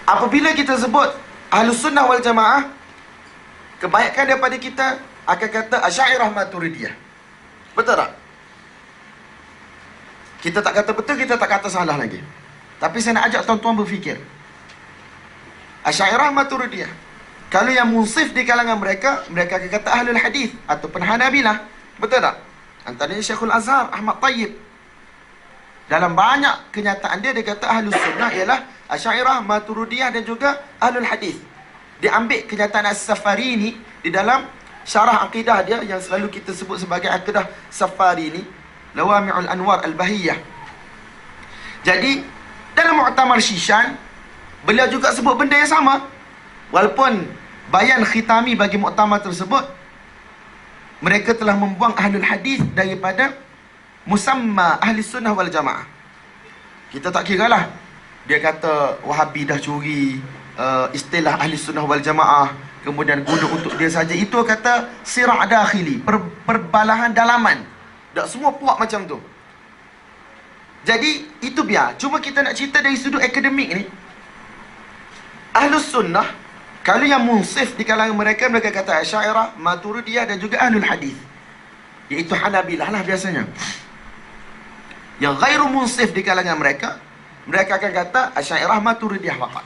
Apabila kita sebut Ahlus Sunnah wal Jamaah, kebanyakan daripada kita akan kata Asy'ariyah Maturidiyah. Betul tak? Kita tak kata betul, kita tak kata salah lagi. Tapi saya nak ajak tuan-tuan berfikir. Asy'ariyah Maturidiyah, kalau yang munsif di kalangan mereka, mereka akan kata Ahlul Hadis ataupun Hanabilah. Betul tak? Antaranya Syekhul Azhar Ahmad Tayyib, dalam banyak kenyataan dia kata Ahlus Sunnah ialah Asy'ariyah Maturidiyah dan juga Ahlul Hadis. Dia ambil kenyataan As-Safarini di dalam syarah akidah dia yang selalu kita sebut sebagai akidah Safarini, Lawami'ul Anwar Al-Bahiyah. Jadi dalam Mu'tamar Shishan, beliau juga sebut benda yang sama. Walaupun bayan khitami bagi muktamar tersebut, mereka telah membuang Ahlul Hadis daripada musamma Ahli Sunnah wal Jamaah. Kita tak kira lah dia kata Wahabi dah curi istilah Ahli Sunnah wal Jamaah, kemudian guna untuk dia saja. Itu kata sirah dakhili, perbalahan dalaman. Tak semua puak macam tu. Jadi itu biar. Cuma kita nak cerita dari sudut akademik ni. Ahlus Sunnah, kalau yang munsif di kalangan mereka, mereka kata Asy'ariyah, Maturidiyah dan juga Ahlul Hadis, iaitu Hanabilah lah biasanya. Yang ghairu munsif di kalangan mereka, mereka akan kata Asy'ariyah, Maturidiyah faqat.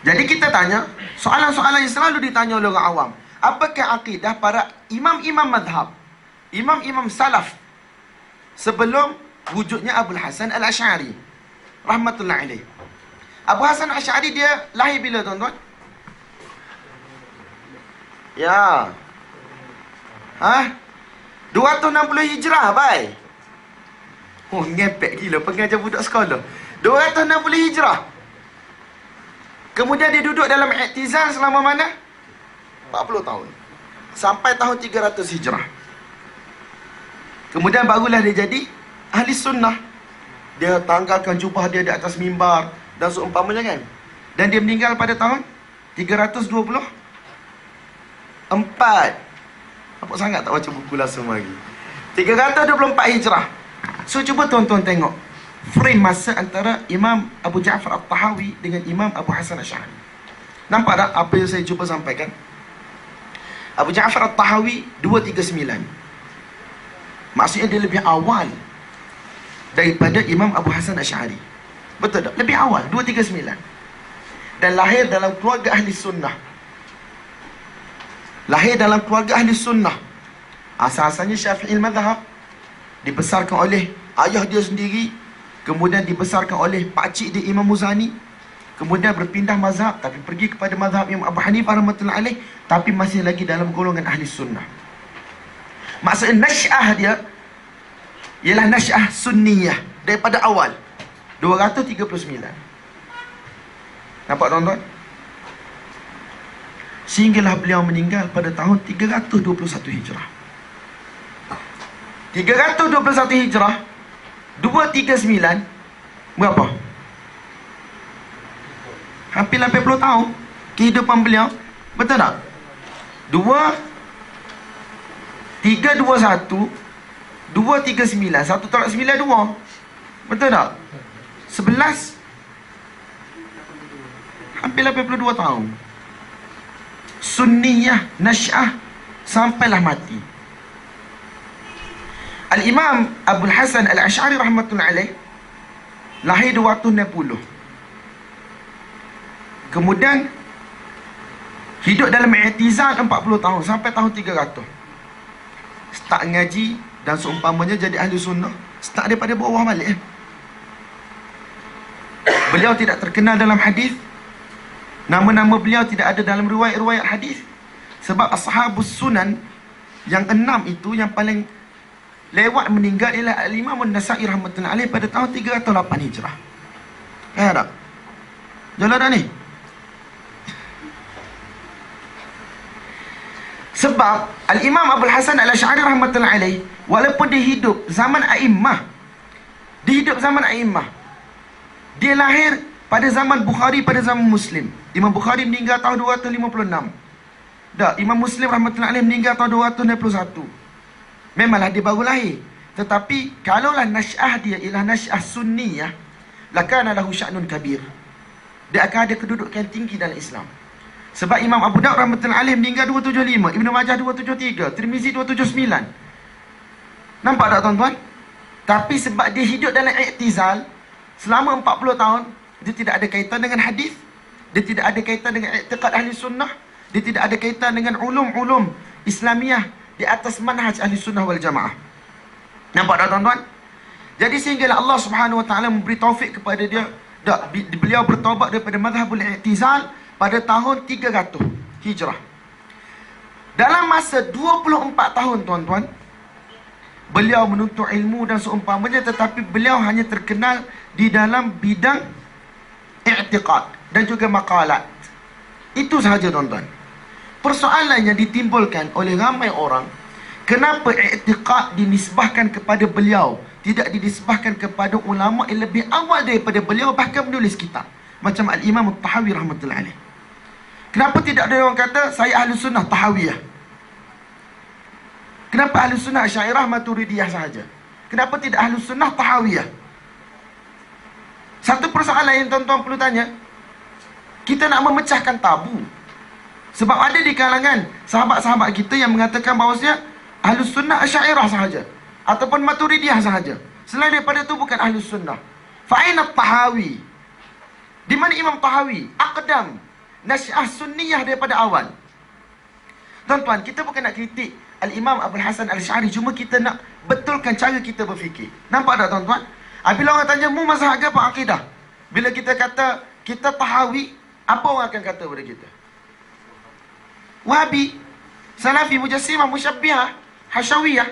Jadi kita tanya, soalan-soalan yang selalu ditanya oleh orang awam, apakah akidah para imam-imam madhab, imam-imam salaf sebelum wujudnya Abul Hasan Al-Asy'ari rahmatullah alaih? Abu Hasan Al-Asy'ari dia lahir bila tuan-tuan? Ya. 260 Hijrah, bai. Oh, ngepek gila pengajar budak sekolah. 260 Hijrah. Kemudian dia duduk dalam i'tizal selama mana? 40 tahun. Sampai tahun 300 Hijrah. Kemudian barulah dia jadi Ahli Sunnah. Dia tanggalkan jubah dia di atas mimbar dan seumpamanya kan. Dan dia meninggal pada tahun 324. Apa sangat tak baca buku langsung lagi. 324 Hijrah. So cuba tuan-tuan tengok frame masa antara Imam Abu Ja'far At-Tahawi dengan Imam Abu Hasan Asy'ari. Nampak tak apa yang saya cuba sampaikan? Abu Ja'far At-Tahawi 239. Maksudnya dia lebih awal daripada Imam Abu Hasan Asy'ari. Betul tak? Lebih awal, 239. Dan lahir dalam keluarga Ahli Sunnah. Lahir dalam keluarga Ahli Sunnah. Asal-asalnya Syafi'i madhab. Dibesarkan oleh ayah dia sendiri. Kemudian dibesarkan oleh pakcik dia Imam Muzani. Kemudian berpindah mazhab, tapi pergi kepada mazhab Imam Abu Hanifah rahmatullahi alaih, tapi masih lagi dalam golongan Ahli Sunnah. Maksudnya nasy'ah dia ialah nasy'ah sunniyah daripada awal. 239. Nampak tuan-tuan? Sehinggalah beliau meninggal pada tahun 321 Hijrah. 321 Hijrah, 239, berapa? Hampir 80 tahun kehidupan beliau. Betul tak? 321 239, 1 tolak 9, 2. Betul tak? 11, hampir 82 tahun. Sunniyah, nasy'ah, sampailah mati. Al-Imam Abul Hasan Al-Asy'ari rahmatullahi alaih lahir 260. Kemudian hidup dalam i'tizal 40 tahun sampai tahun 300. Start ngaji dan seumpamanya jadi Ahli Sunnah, start daripada bawah balik. Beliau tidak terkenal dalam hadis. Nama-nama beliau tidak ada dalam riwayat-riwayat hadis. Sebab Ashabus Sunan yang 6 itu yang paling lewat meninggal ialah Al-Imam An-Nasa'i rahmatullahi alaih pada tahun 308 Hijrah. Tak? Jelas dah ni? Sebab Al-Imam Abul Hasan Al-Asy'ari rahmatullahi alaih, walaupun dia hidup zaman A'immah, dia lahir pada zaman Bukhari, pada zaman Muslim. Imam Bukhari meninggal tahun 256. Imam Muslim rahmatullahi alaih meninggal tahun 261. Memanglah dia baru lahir. Tetapi kalaulah nasy'ah dia ialah nasy'ah sunniyah, lakana lahu sya'nun kabir. dia akan ada kedudukan yang tinggi dalam Islam. Sebab Imam Abu Daud rahmatullahi alaih meninggal 275, Ibnu Majah 273, Tirmizi 279. Nampak tak tuan-tuan? Tapi sebab dia hidup dalam i'tizal selama 40 tahun, dia tidak ada kaitan dengan hadis, dia tidak ada kaitan dengan i'tiqad ahli sunnah, dia tidak ada kaitan dengan ulum-ulum Islamiyah di atas manhaj ahli sunnah wal jamaah. Nampak tak tuan-tuan? Jadi sehinggalah Allah Subhanahu wa taala memberi taufik kepada dia, beliau bertaubat daripada mazhabul i'tizal pada tahun 300 Hijrah. Dalam masa 24 tahun tuan-tuan, beliau menuntut ilmu dan seumpamanya, tetapi beliau hanya terkenal di dalam bidang i'tiqad dan juga maqalat. Itu sahaja tuan-tuan. Persoalan yang ditimbulkan oleh ramai orang, kenapa i'tiqad dinisbahkan kepada beliau, tidak dinisbahkan kepada ulama yang lebih awal daripada beliau, bahkan menulis kitab macam Al-Imam At-Tahawi rahmatullahi alaih. Kenapa tidak ada orang kata saya ahli sunnah Tahawiyah? Kenapa ahli sunnah Asy'ariyah Maturidiyah sahaja? Kenapa tidak ahli sunnah Tahawiyah? Satu persoalan yang tuan-tuan perlu tanya, kita nak memecahkan tabu. Sebab ada di kalangan sahabat-sahabat kita yang mengatakan bahawasanya ahli sunnah Asy'ariyah sahaja ataupun Maturidiyah sahaja. Selain daripada itu bukan ahli sunnah. Fa'aina Tahawi? Di mana Imam Tahawi? Aqdam, nasy'ah sunniyah daripada awal. Tuan-tuan, kita bukan nak kritik Al-Imam Abul Hasan Al-Asy'ari, cuma kita nak betulkan cara kita berfikir. Nampak tak tuan-tuan? Bila orang tanya, mu mazhab apa akidah? Bila kita kata kita Tahawi, apa orang akan kata kepada kita? Wahabi, Salafi, Mujassimah, Musyabbihah, Hasyawiyah.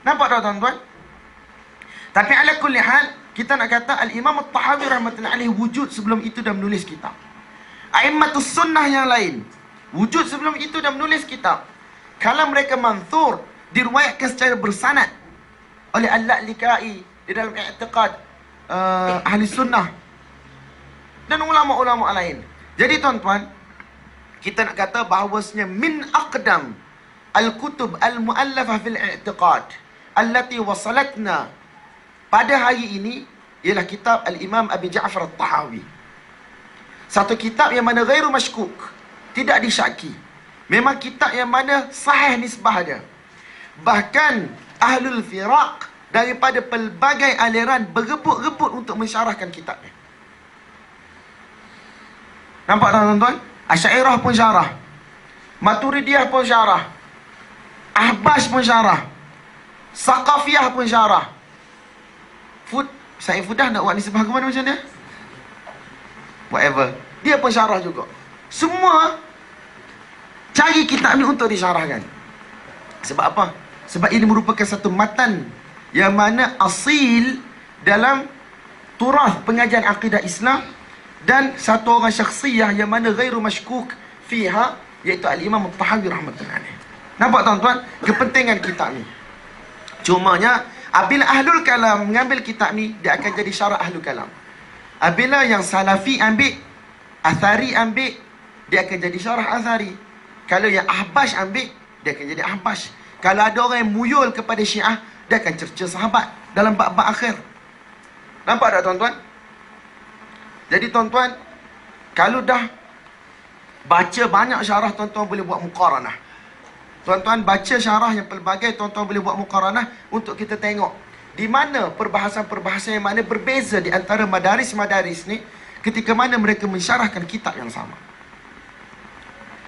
Nampak tak tuan-tuan? Tapi ala kulli hal, kita nak kata Al-Imam At-Tahawi rahmatullahi alaih wujud sebelum itu dah menulis kitab. A'immatus sunnah yang lain wujud sebelum itu dan menulis kitab. Kalam mereka manthur, diriwayatkan secara bersanad oleh Al-La'likai di dalam i'tiqad ahli sunnah dan ulama-ulama lain. Jadi tuan-tuan, kita nak kata bahawasanya min aqdam al-kutub al-mu'allafah fil i'tiqad allati wasalatna pada hari ini ialah kitab Al-Imam Abi Ja'far At-Tahawi. Satu kitab yang mana ghairu mashkuk, tidak disyaki. Memang kitab yang mana sahih nisbah dia. Bahkan ahlul firaq daripada pelbagai aliran berebut-rebut untuk mensyarahkan kitabnya. Nampak tak tuan-tuan? Asy'ariyah pun syarah, Maturidiyah pun syarah, Ahbash pun syarah, Saqafiyah pun syarah. Said Fudah nak buat nisbah ke mana macam dia? Whatever, dia pun syarah juga. Semua cari kitab ni untuk disyarahkan. Sebab apa? Sebab ini merupakan satu matan yang mana asil dalam turah pengajian akidah Islam, dan satu orang syakhsiyah yang mana ghairu mashkuk fiha, iaitu Al-Imam At-Tahawi rahmatullahi alaih. Nampak tuan-tuan kepentingan kitab ni? Cumanya apabila ahlul kalam mengambil kitab ni, dia akan jadi syarah ahlul kalam. Apabila yang salafi ambil, athari ambil, dia akan jadi syarah athari. Kalau yang ahbash ambil, dia akan jadi ahbash. Kalau ada orang yang muyul kepada Syiah, dia akan cerca sahabat dalam bab-bab akhir. Nampak tak tuan-tuan? Jadi tuan-tuan, kalau dah baca banyak syarah, tuan-tuan boleh buat muqaranah. Tuan-tuan baca syarah yang pelbagai, tuan-tuan boleh buat muqaranah untuk kita tengok di mana perbahasan-perbahasan yang mana berbeza di antara madaris-madaris ni ketika mana mereka mensyarahkan kitab yang sama.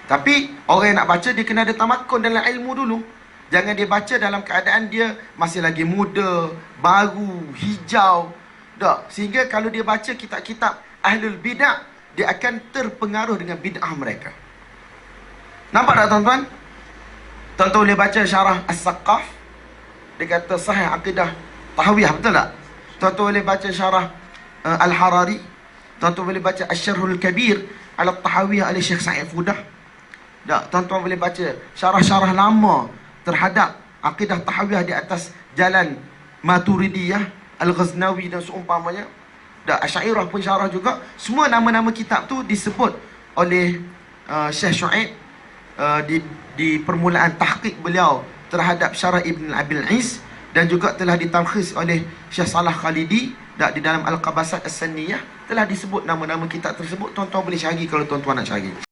Tapi orang yang nak baca, dia kena ada tamakun dalam ilmu dulu. Jangan dia baca dalam keadaan dia masih lagi muda, baru, hijau. Tak. Sehingga kalau dia baca kitab-kitab ahlul bid'ah, dia akan terpengaruh dengan bid'ah mereka. Nampak tak tuan-tuan? Tuan-tuan boleh baca syarah As-Saqqaf, dia kata sahih akidah Tahawiyah, betul tak? Tuan-tuan boleh baca syarah Al-Harari, tuan-tuan boleh baca Asy-Syarhul Kabir ala Tahawiyah oleh Syekh Said Fudah. Tak, tuan-tuan boleh baca syarah-syarah lama terhadap akidah Tahawiyah di atas jalan Maturidiyah, Al-Ghaznawi dan seumpamanya. Tak, Asy'ariyah pun syarah juga. Semua nama-nama kitab tu disebut oleh Syekh Syuaib di permulaan tahqiq beliau terhadap syarah Ibn Abil Is, dan juga telah ditalkhis oleh Syekh Salah Khalidi di dalam Al-Qabasat As-Sanniyah telah disebut nama-nama kitab tersebut. Tuan-tuan boleh cari kalau tuan-tuan nak cari.